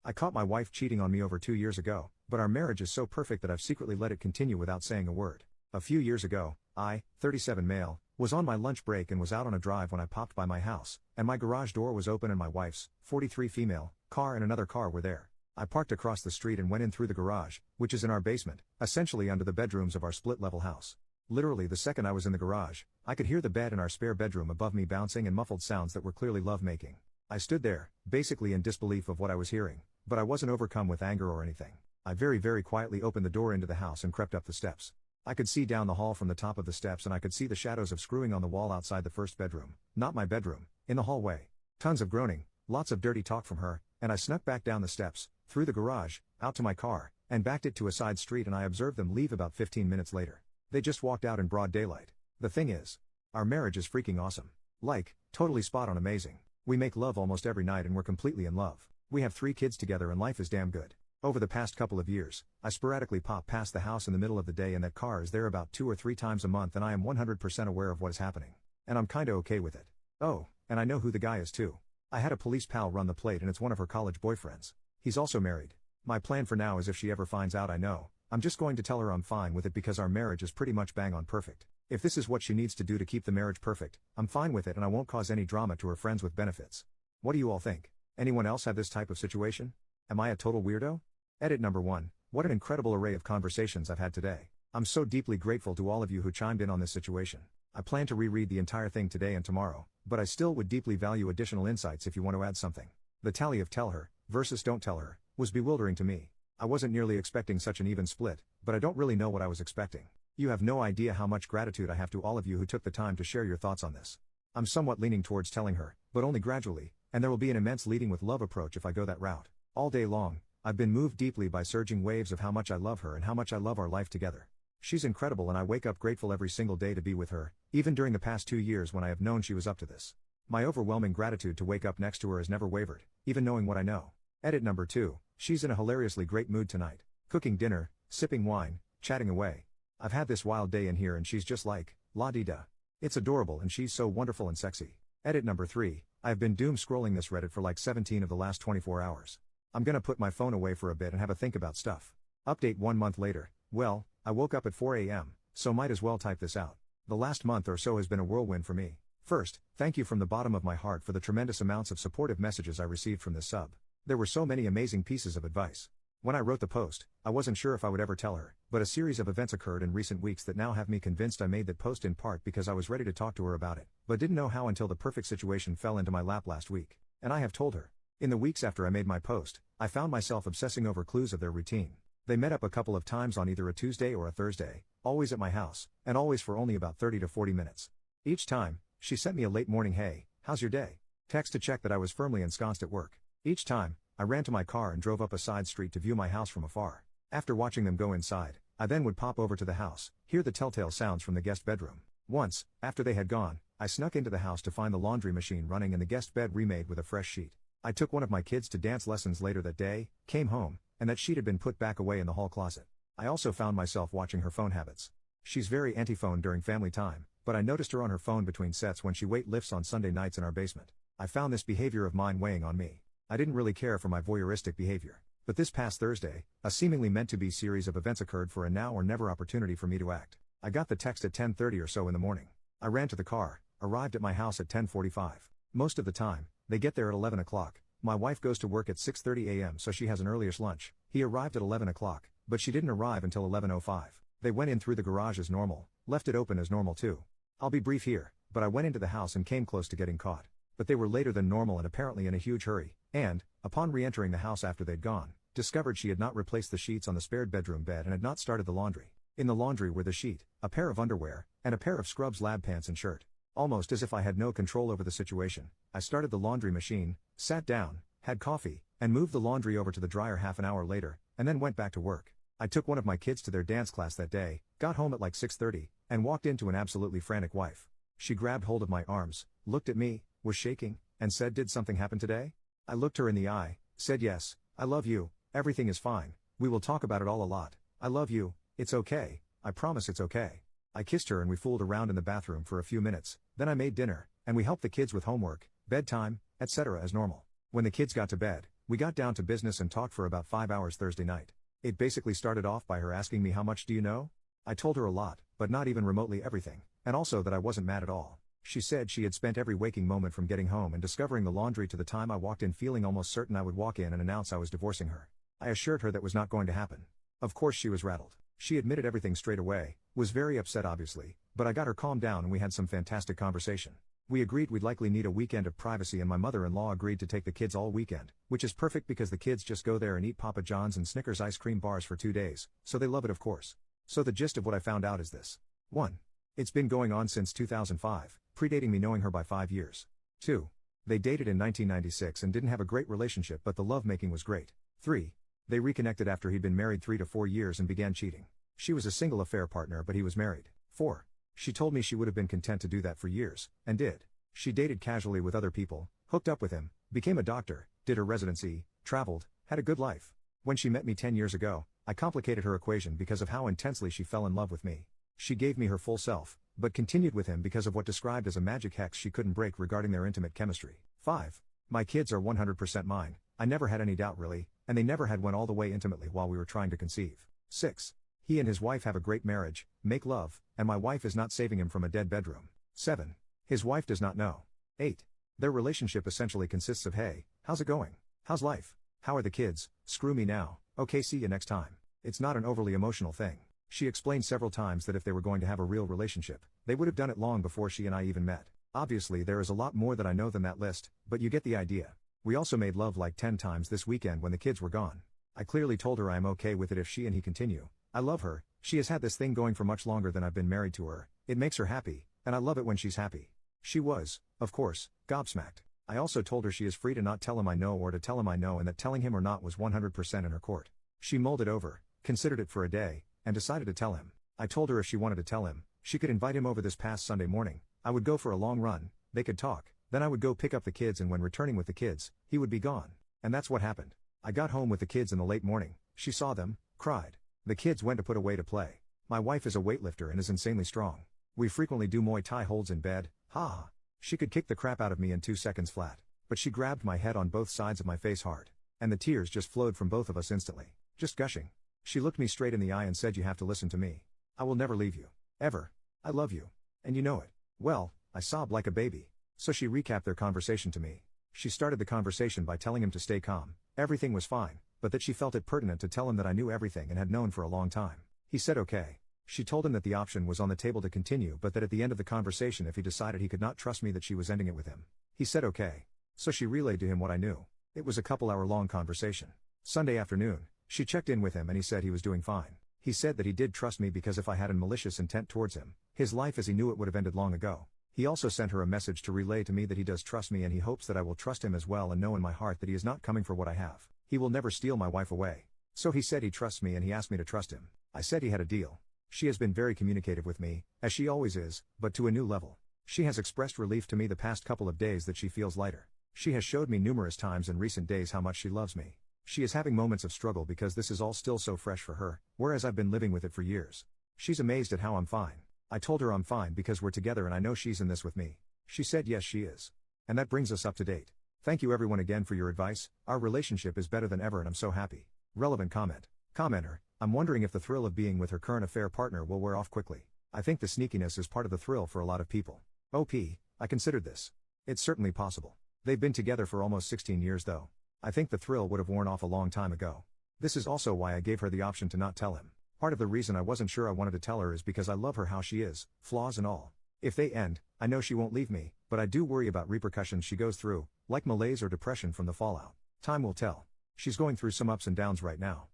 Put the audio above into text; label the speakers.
Speaker 1: I caught my wife cheating on me over 2 years ago, but our marriage is so perfect that I've secretly let it continue without saying a word. A few years ago, I, 37 male, was on my lunch break and was out on a drive when I popped by my house, and my garage door was open and my wife's, 43 female, car and another car were there. I parked across the street and went in through the garage, which is in our basement, essentially under the bedrooms of our split-level house. Literally the second I was in the garage, I could hear the bed in our spare bedroom above me bouncing and muffled sounds that were clearly love-making. I stood there, basically in disbelief of what I was hearing, but I wasn't overcome with anger or anything. I very quietly opened the door into the house and crept up the steps. I could see down the hall from the top of the steps and I could see the shadows of screwing on the wall outside the first bedroom, not my bedroom, in the hallway. Tons of groaning, lots of dirty talk from her, and I snuck back down the steps, through the garage, out to my car, and backed it to a side street and I observed them leave about 15 minutes later. They just walked out in broad daylight. The thing is, our marriage is freaking awesome. Like, totally spot on amazing. We make love almost every night and we're completely in love. We have 3 kids together and life is damn good. Over the past couple of years, I sporadically pop past the house in the middle of the day and that car is there about 2 or 3 times a month and I am 100% aware of what is happening. And I'm kinda okay with it. Oh, and I know who the guy is too. I had a police pal run the plate and it's one of her college boyfriends. He's also married. My plan for now is if she ever finds out I'm just going to tell her I'm fine with it because our marriage is pretty much bang on perfect. If this is what she needs to do to keep the marriage perfect, I'm fine with it and I won't cause any drama to her friends with benefits. What do you all think? Anyone else have this type of situation? Am I a total weirdo? Edit number 1. What an incredible array of conversations I've had today. I'm so deeply grateful to all of you who chimed in on this situation. I plan to reread the entire thing today and tomorrow, but I still would deeply value additional insights if you want to add something. The tally of tell her, versus don't tell her, was bewildering to me. I wasn't nearly expecting such an even split, but I don't really know what I was expecting. You have no idea how much gratitude I have to all of you who took the time to share your thoughts on this. I'm somewhat leaning towards telling her, but only gradually, and there will be an immense leading with love approach if I go that route. All day long, I've been moved deeply by surging waves of how much I love her and how much I love our life together. She's incredible and I wake up grateful every single day to be with her, even during the past 2 years when I have known she was up to this. My overwhelming gratitude to wake up next to her has never wavered, even knowing what I know. Edit number 2. She's in a hilariously great mood tonight. Cooking dinner, sipping wine, chatting away. I've had this wild day in here and she's just like, la-di-da. It's adorable and she's so wonderful and sexy. Edit number 3. I have been doom scrolling this Reddit for like 17 of the last 24 hours. I'm gonna put my phone away for a bit and have a think about stuff. Update 1 month later. Well, I woke up at 4 a.m., so might as well type this out. The last month or so has been a whirlwind for me. First, thank you from the bottom of my heart for the tremendous amounts of supportive messages I received from this sub. There were so many amazing pieces of advice. When I wrote the post, I wasn't sure if I would ever tell her, but a series of events occurred in recent weeks that now have me convinced I made that post in part because I was ready to talk to her about it, but didn't know how until the perfect situation fell into my lap last week. And I have told her. In the weeks after I made my post, I found myself obsessing over clues of their routine. They met up a couple of times on either a Tuesday or a Thursday, always at my house, and always for only about 30 to 40 minutes. Each time, she sent me a late morning "Hey, how's your day?" text to check that I was firmly ensconced at work. Each time, I ran to my car and drove up a side street to view my house from afar. After watching them go inside, I then would pop over to the house, hear the telltale sounds from the guest bedroom. Once, after they had gone, I snuck into the house to find the laundry machine running and the guest bed remade with a fresh sheet. I took one of my kids to dance lessons later that day, came home, and that sheet had been put back away in the hall closet. I also found myself watching her phone habits. She's very anti-phone during family time, but I noticed her on her phone between sets when she weight lifts on Sunday nights in our basement. I found this behavior of mine weighing on me. I didn't really care for my voyeuristic behavior. But this past Thursday, a seemingly meant-to-be series of events occurred for a now-or-never opportunity for me to act. I got the text at 10:30 or so in the morning. I ran to the car, arrived at my house at 10:45. Most of the time, they get there at 11 o'clock. My wife goes to work at 6:30 a.m. so she has an earliest lunch. He arrived at 11 o'clock, but she didn't arrive until 11:05. They went in through the garage as normal, left it open as normal too. I'll be brief here, but I went into the house and came close to getting caught. But they were later than normal and apparently in a huge hurry, and, upon re-entering the house after they'd gone, discovered she had not replaced the sheets on the spared bedroom bed and had not started the laundry. In the laundry were the sheet, a pair of underwear, and a pair of scrubs lab pants and shirt. Almost as if I had no control over the situation, I started the laundry machine, sat down, had coffee, and moved the laundry over to the dryer half an hour later, and then went back to work. I took one of my kids to their dance class that day, got home at like 6:30, and walked into an absolutely frantic wife. She grabbed hold of my arms, looked at me, was shaking, and said, "Did something happen today?" I looked her in the eye, said, "Yes, I love you, everything is fine, we will talk about it all a lot, I love you, it's okay, I promise it's okay." I kissed her and we fooled around in the bathroom for a few minutes, then I made dinner, and we helped the kids with homework, bedtime, etc. as normal. When the kids got to bed, We got down to business and talked for about 5 hours Thursday night. It basically started off by her asking me how much do you know? I told her a lot, but not even remotely everything, and also that I wasn't mad at all. She said she had spent every waking moment from getting home and discovering the laundry to the time I walked in feeling almost certain I would walk in and announce I was divorcing her. I assured her that was not going to happen. Of course she was rattled. She admitted everything straight away, was very upset obviously, but I got her calmed down and we had some fantastic conversation. We agreed we'd likely need a weekend of privacy and my mother-in-law agreed to take the kids all weekend, which is perfect because the kids just go there and eat Papa John's and Snickers ice cream bars for 2 days, so they love it of course. So the gist of what I found out is this. 1. It's been going on since 2005, predating me knowing her by 5 years. 2. They dated in 1996 and didn't have a great relationship but the lovemaking was great. 3. They reconnected after he'd been married 3 to 4 years and began cheating. She was a single affair partner but he was married. 4. She told me she would have been content to do that for years, and did. She dated casually with other people, hooked up with him, became a doctor, did her residency, traveled, had a good life. When she met me 10 years ago, I complicated her equation because of how intensely she fell in love with me. She gave me her full self, but continued with him because of what described as a magic hex she couldn't break regarding their intimate chemistry. 5. My kids are 100% mine, I never had any doubt really, and they never had one all the way intimately while we were trying to conceive. 6. He and his wife have a great marriage, make love, and my wife is not saving him from a dead bedroom. 7. His wife does not know. 8. Their relationship essentially consists of hey, how's it going? How's life? How are the kids? Screw me now, okay see you next time. It's not an overly emotional thing. She explained several times that if they were going to have a real relationship, they would have done it long before she and I even met. Obviously there is a lot more that I know than that list, but you get the idea. We also made love like 10 times this weekend when the kids were gone. I clearly told her I am okay with it if she and he continue. I love her, she has had this thing going for much longer than I've been married to her, it makes her happy, and I love it when she's happy. She was, of course, gobsmacked. I also told her she is free to not tell him I know or to tell him I know and that telling him or not was 100% in her court. She mulled it over, considered it for a day, and decided to tell him. I told her if she wanted to tell him, she could invite him over this past Sunday morning, I would go for a long run, they could talk, then I would go pick up the kids and when returning with the kids, he would be gone. And that's what happened. I got home with the kids in the late morning, she saw them, cried. The kids went to put away to play. My wife is a weightlifter and is insanely strong. We frequently do Muay Thai holds in bed, ha. She could kick the crap out of me in 2 seconds flat. But she grabbed my head on both sides of my face hard. And the tears just flowed from both of us instantly. Just gushing. She looked me straight in the eye and said you have to listen to me. I will never leave you. Ever. I love you. And you know it. Well, I sobbed like a baby. So she recapped their conversation to me. She started the conversation by telling him to stay calm, everything was fine, but that she felt it pertinent to tell him that I knew everything and had known for a long time. He said okay. She told him that the option was on the table to continue but that at the end of the conversation if he decided he could not trust me that she was ending it with him. He said okay. So she relayed to him what I knew. It was a couple-hour-long conversation. Sunday afternoon, she checked in with him and he said he was doing fine. He said that he did trust me because if I had a malicious intent towards him, his life as he knew it would have ended long ago. He also sent her a message to relay to me that he does trust me and he hopes that I will trust him as well and know in my heart that he is not coming for what I have. He will never steal my wife away. So he said he trusts me and he asked me to trust him. I said he had a deal. She has been very communicative with me, as she always is, but to a new level. She has expressed relief to me the past couple of days that she feels lighter. She has showed me numerous times in recent days how much she loves me. She is having moments of struggle because this is all still so fresh for her, whereas I've been living with it for years. She's amazed at how I'm fine. I told her I'm fine because we're together and I know she's in this with me. She said yes she is. And that brings us up to date. Thank you everyone again for your advice, our relationship is better than ever and I'm so happy. Relevant comment. Commenter, I'm wondering if the thrill of being with her current affair partner will wear off quickly. I think the sneakiness is part of the thrill for a lot of people. OP, I considered this. It's certainly possible. They've been together for almost 16 years though. I think the thrill would have worn off a long time ago. This is also why I gave her the option to not tell him. Part of the reason I wasn't sure I wanted to tell her is because I love her how she is, flaws and all. If they end, I know she won't leave me, but I do worry about repercussions she goes through, like malaise or depression from the fallout. Time will tell. She's going through some ups and downs right now.